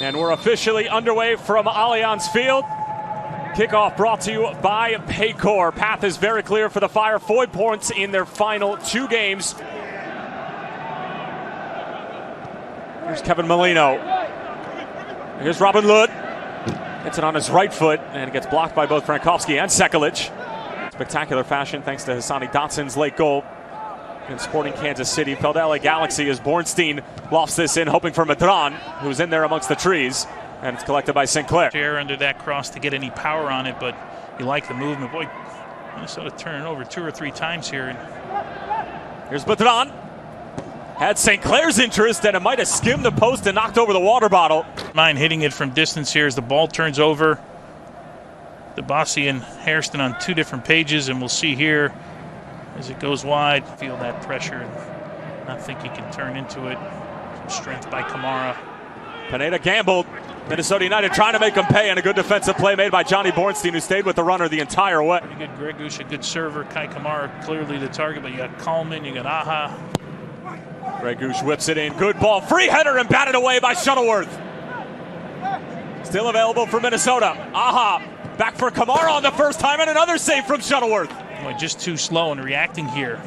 And we're officially underway from Allianz Field. Kickoff brought to you by Paycor. Path is very clear for the Fire. 4 points in their final 2 games. Here's Kevin Molino. Here's Robin Lod. Gets it on his right foot and gets blocked by both Frankowski and Sekulic. Spectacular fashion thanks to Hassani Dotson's late goal in Sporting Kansas City. Fell to LA Galaxy as Bornstein lofts this in, hoping for Medran, who's in there amongst the trees. And it's collected by Sinclair. Chair under that cross to get any power on it, but you like the movement. Boy, Minnesota turning over 2 or 3 times here. Here's Medran. Had Sinclair's interest, and it might have skimmed the post and knocked over the water bottle. Mind hitting it from distance here as the ball turns over. DeBasi and Hairston on 2 different pages, and we'll see here as it goes wide. Feel that pressure and not think he can turn into it. Some strength by Kamara. Pineda gambled. Minnesota United trying to make him pay, and a good defensive play made by Johnny Bornstein, who stayed with the runner the entire way. Pretty good Gregush, a good server. Kai Kamara clearly the target, but you got Coleman, you got Aha. Gregush whips it in. Good ball. Free header and batted away by Shuttleworth. Still available for Minnesota. Aha. Back for Kamara on the first time, and another save from Shuttleworth. Boy, just too slow in reacting here.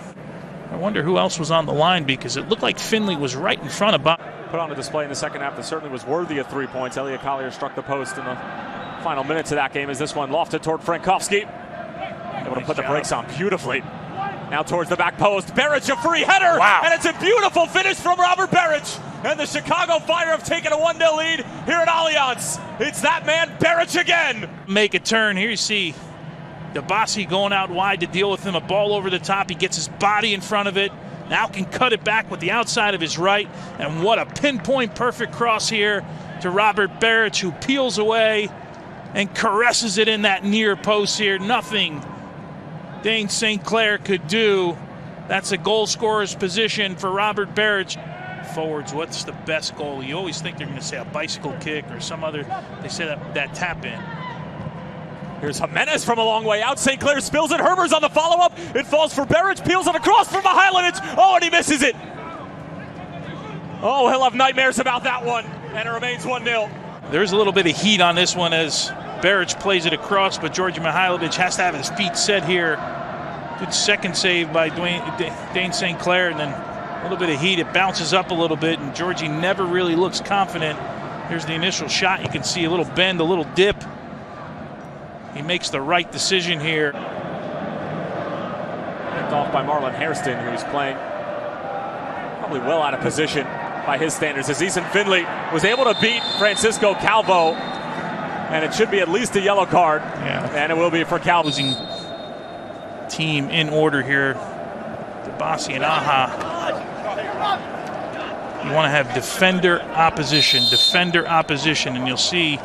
I wonder who else was on the line, because it looked like Finley was right in front of Bob. Put on a display in the second half that certainly was worthy of 3 points. Elliot Collier struck the post in the final minutes of that game as this one lofted toward Frankowski. Able to put the brakes on beautifully. Now towards the back post. Beric, a free header. Wow. And it's a beautiful finish from Robert Beric. And the Chicago Fire have taken a 1-0 lead here at Allianz. It's that man, Beric again. Make a turn. Here you see DeBasi going out wide to deal with him. A ball over the top. He gets his body in front of it. Now can cut it back with the outside of his right. And what a pinpoint perfect cross here to Robert Beric, who peels away and caresses it in that near post here. Nothing Dayne St. Clair could do. That's a goal scorer's position for Robert Beric. Forwards, what's the best goal? You always think they're going to say a bicycle kick or some other. They say that tap in. Here's Jimenez from a long way out. St. Clair spills it. Herbers on the follow-up. It falls for Beric. Peels it across from Mihailovic. Oh, and he misses it. Oh, he'll have nightmares about that one. And it remains 1-0. There's a little bit of heat on this one as Beric plays it across, but Djordje Mihailovic has to have his feet set here. Good second save by Dayne St. Clair, and then a little bit of heat. It bounces up a little bit, and Djordje never really looks confident. Here's the initial shot. You can see a little bend, a little dip. He makes the right decision here. Picked off by Marlon Hairston, who's playing probably well out of position by his standards, as Ethan Finley was able to beat Francisco Calvo, and it should be at least a yellow card. Yeah. And it will be for Calvo. Losing team in order here. DeBasi and Aha. You want to have defender opposition, and you'll see.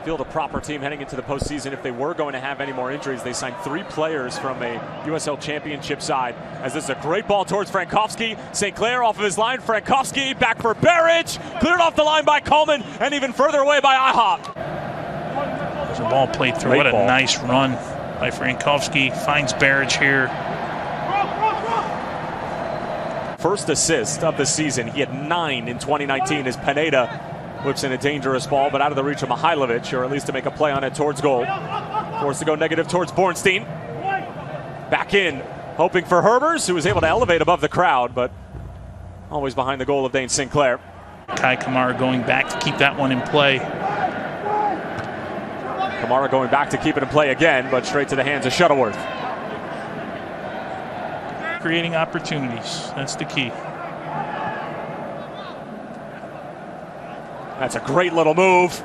Field a proper team heading into the postseason. If they were going to have any more injuries, they signed 3 players from a USL Championship side. As this is a great ball towards Frankowski. St. Clair off of his line. Frankowski back for Beric. Cleared off the line by Coleman, and even further away by Aha. There's a ball played through. Great what a ball. nice run by Frankowski. Finds Beric here. First assist of the season. He had 9 in 2019 as Pineda whips in a dangerous ball, but out of the reach of Mihailovic, or at least to make a play on it towards goal. Forced to go negative towards Bornstein. Back in, hoping for Herbers, who was able to elevate above the crowd, but always behind the goal of Dayne St. Clair. Kai Kamara going back to keep that one in play. Kamara going back to keep it in play again, but straight to the hands of Shuttleworth. Creating opportunities, that's the key. That's a great little move.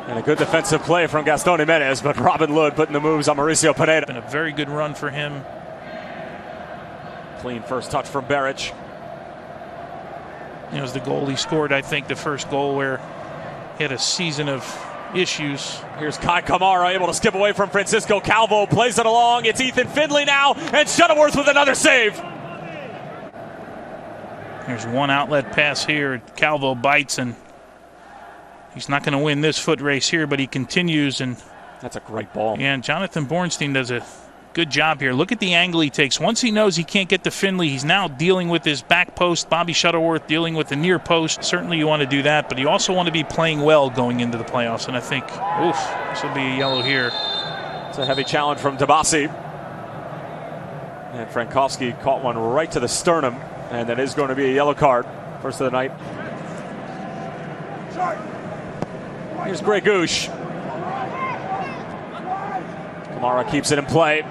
And a good defensive play from Gaston Jimenez, but Robin Lod putting the moves on Mauricio Pineda. Been a very good run for him. Clean first touch from Beric. It was the goal he scored, I think, the first goal where he had a season of issues. Here's Kai Kamara able to skip away from Francisco Calvo. Plays it along. It's Ethan Finley now, and Shuttleworth with another save. There's one outlet pass here. Calvo bites, and he's not going to win this foot race here, but he continues. And that's a great ball. Yeah, and Jonathan Bornstein does a Good job here. Look at the angle he takes. Once he knows he can't get to Finley, he's now dealing with his back post. Bobby Shuttleworth dealing with the near post. Certainly you want to do that, but you also want to be playing well going into the playoffs. And I think, this will be a yellow here. It's a heavy challenge from Dibassy. And Frankowski caught one right to the sternum, and that is going to be a yellow card. First of the night. Here's Grey Gouche. Kamara keeps it in play.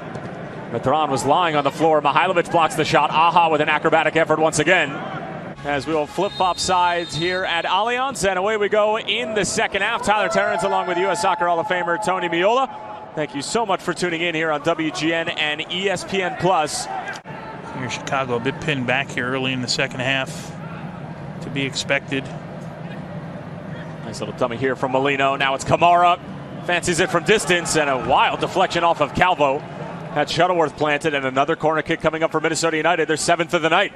Mitran was lying on the floor. Mihailovic blocks the shot. Aja with an acrobatic effort once again. As we will flip-flop sides here at Allianz, and away we go in the second half. Tyler Terrence along with U.S. Soccer Hall of Famer Tony Meola. Thank you so much for tuning in here on WGN and ESPN+. Here Chicago a bit pinned back here early in the second half. To be expected. Nice little dummy here from Molino. Now it's Kamara. Fancies it from distance, and a wild deflection off of Calvo. Had Shuttleworth planted, and another corner kick coming up for Minnesota United, their 7th of the night.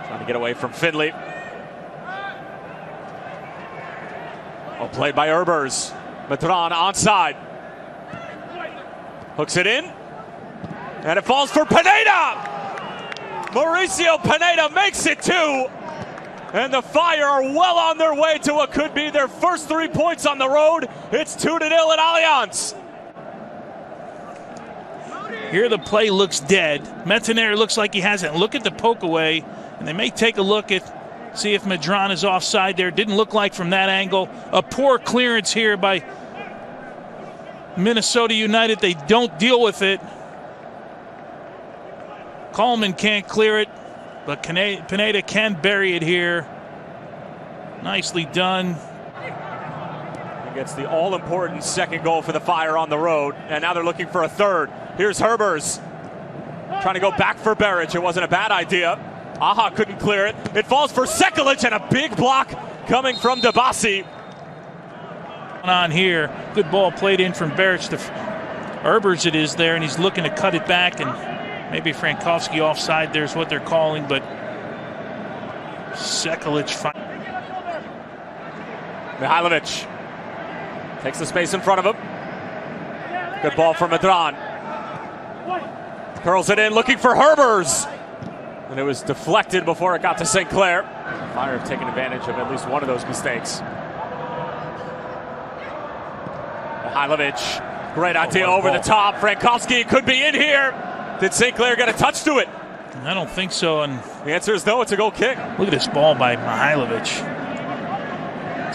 Trying to get away from Finley. Well played by Herbers. Mitran onside. Hooks it in. And it falls for Pineda! Mauricio Pineda makes it 2. And the Fire are well on their way to what could be their first 3 points on the road. It's 2-0 at Allianz. Here the play looks dead. Metanire looks like he hasn't. Look at the poke away, and they may take a look at, see if Medran is offside there. Didn't look like from that angle. A poor clearance here by Minnesota United. They don't deal with it. Coleman can't clear it, but Pineda can bury it here. Nicely done. He gets the all-important second goal for the Fire on the road, and now they're looking for a third. Here's Herbers trying to go back for Beric. It wasn't a bad idea. Aja couldn't clear it. It falls for Sekulic, and a big block coming from Dibassy. On here, good ball played in from Beric to Herbers. It is there, and he's looking to cut it back, and maybe Frankowski offside there's what they're calling, but Sekulic. Mihailovic takes the space in front of him. Good ball from Medran. Curls it in, looking for Herbers. And it was deflected before it got to St. Clair. Fire have taken advantage of at least one of those mistakes. Mihailovic, great idea over the top. Frankowski could be in here. Did St. Clair get a touch to it? I don't think so. And the answer is no, it's a goal kick. Look at this ball by Mihailovic.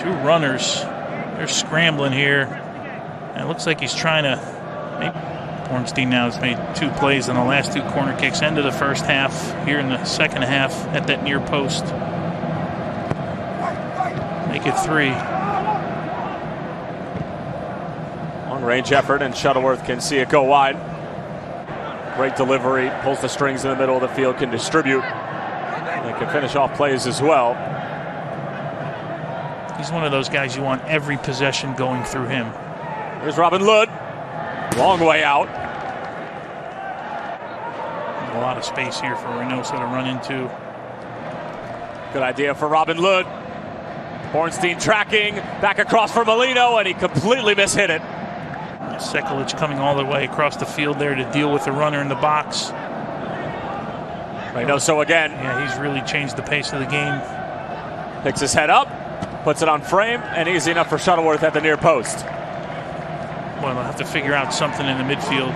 2 runners. They're scrambling here. And it looks like he's trying to make. Bornstein now has made 2 plays in the last 2 corner kicks. End of the first half. Here in the second half at that near post. Make it 3. Long range effort, and Shuttleworth can see it go wide. Great delivery, pulls the strings in the middle of the field, can distribute, and can finish off plays as well. He's one of those guys you want every possession going through him. Here's Robin Lod. Long way out. A lot of space here for Reynoso to run into. Good idea for Robin Lod. Bornstein tracking, back across for Molino, and he completely mishit it. Sekulic coming all the way across the field there to deal with the runner in the box. Reynoso again. Yeah, he's really changed the pace of the game. Picks his head up, puts it on frame, and easy enough for Shuttleworth at the near post. Well, they'll have to figure out something in the midfield.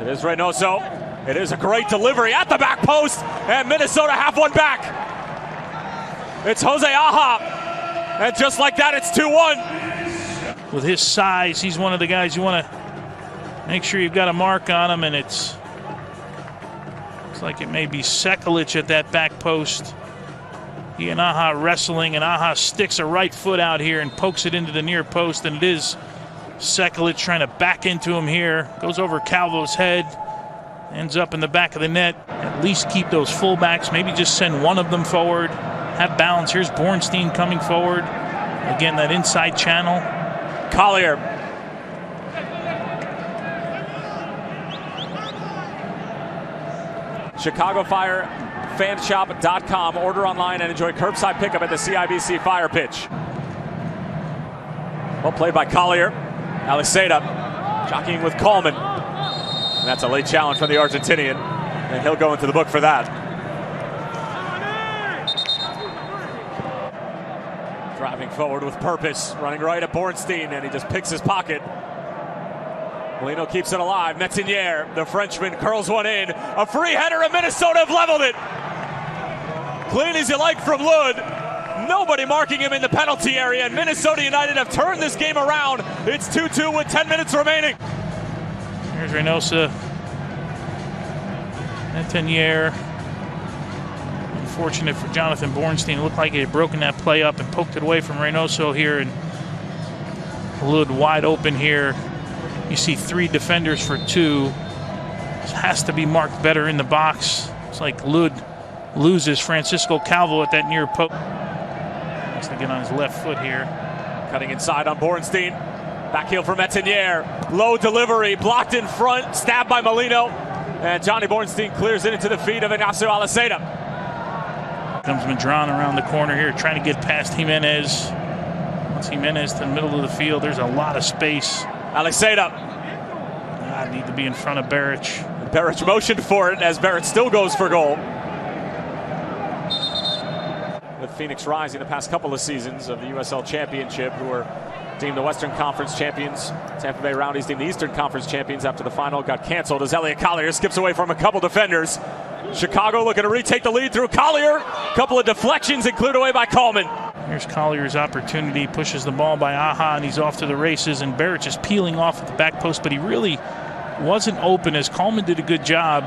It is Reynoso. It is a great delivery at the back post, and Minnesota have one back. It's Jose Aja, and just like that, it's 2-1. With his size, he's one of the guys you want to make sure you've got a mark on him, and looks like it may be Sekulic at that back post. He and Aja wrestling, and Aja sticks a right foot out here and pokes it into the near post, and it is Sekulic trying to back into him here. Goes over Calvo's head. Ends up in the back of the net. At least keep those fullbacks. Maybe just send one of them forward. Have balance. Here's Bornstein coming forward. Again, that inside channel. Collier. Chicago Fire FanShop.com. Order online and enjoy curbside pickup at the CIBC Fire Pitch. Well played by Collier. Aliseda jockeying with Coleman. And that's a late challenge from the Argentinian. And he'll go into the book for that. Driving forward with purpose. Running right at Bornstein, and he just picks his pocket. Molino keeps it alive. Metenier, the Frenchman, curls one in. A free header, and Minnesota have leveled it. Clean as you like from Lod. Nobody marking him in the penalty area, and Minnesota United have turned this game around. It's 2-2 with 10 minutes remaining. Here's Reynoso. Metenier. Unfortunate for Jonathan Bornstein. It looked like he had broken that play up and poked it away from Reynoso here. And Lod wide open here. You see 3 defenders for 2. This has to be marked better in the box. It's like Lod loses Francisco Calvo at that near post. Has to get on his left foot here. Cutting inside on Bornstein. Back heel for Metenier. Low delivery, blocked in front, stabbed by Molino. And Johnny Bornstein clears it into the feet of Ignacio Aliseda. Comes Medran around the corner here, trying to get past Jimenez. Once Jimenez to the middle of the field, there's a lot of space. Aliseda. I need to be in front of Beric. Beric motioned for it as Beric still goes for goal. With Phoenix rising the past couple of seasons of the USL Championship, who were deemed the Western Conference champions. Tampa Bay Rowdies deemed the Eastern Conference champions after the final got canceled as Elliot Collier skips away from a couple defenders. Chicago looking to retake the lead through Collier. Couple of deflections and cleared away by Coleman. Here's Collier's opportunity, pushes the ball by Aja, and he's off to the races, and Beric is peeling off at the back post, but he really wasn't open as Coleman did a good job.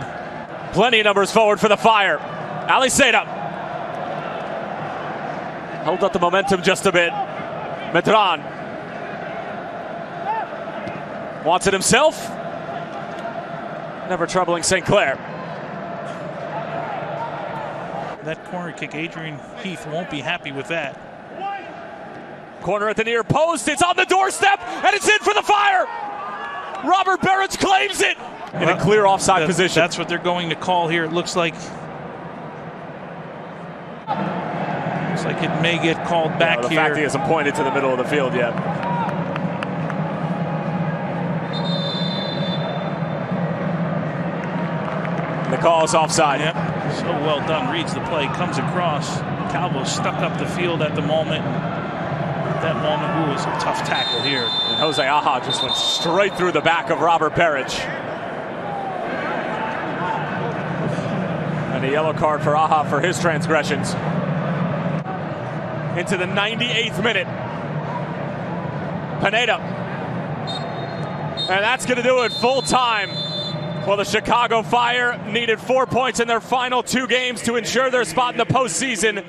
Plenty of numbers forward for the Fire. Aliseda held up the momentum just a bit. Medran wants it himself. Never troubling St. Clair. That corner kick, Adrian Heath won't be happy with that. Corner at the near post. It's on the doorstep, and it's in for the Fire. Robert Beric claims it in a clear offside position. That's what they're going to call here. It looks like it may get called back the here. fact he hasn't pointed to the middle of the field yet. The call is offside. Yep. So well done. Reads the play, comes across. Calvo stuck up the field at the moment. At that moment, it was a tough tackle here. And Jose Aja just went straight through the back of Robert Beric. And a yellow card for Aja for his transgressions. Into the 98th minute. Pineda. And that's going to do it full time. Well, the Chicago Fire needed 4 points in their final 2 games to ensure their spot in the postseason.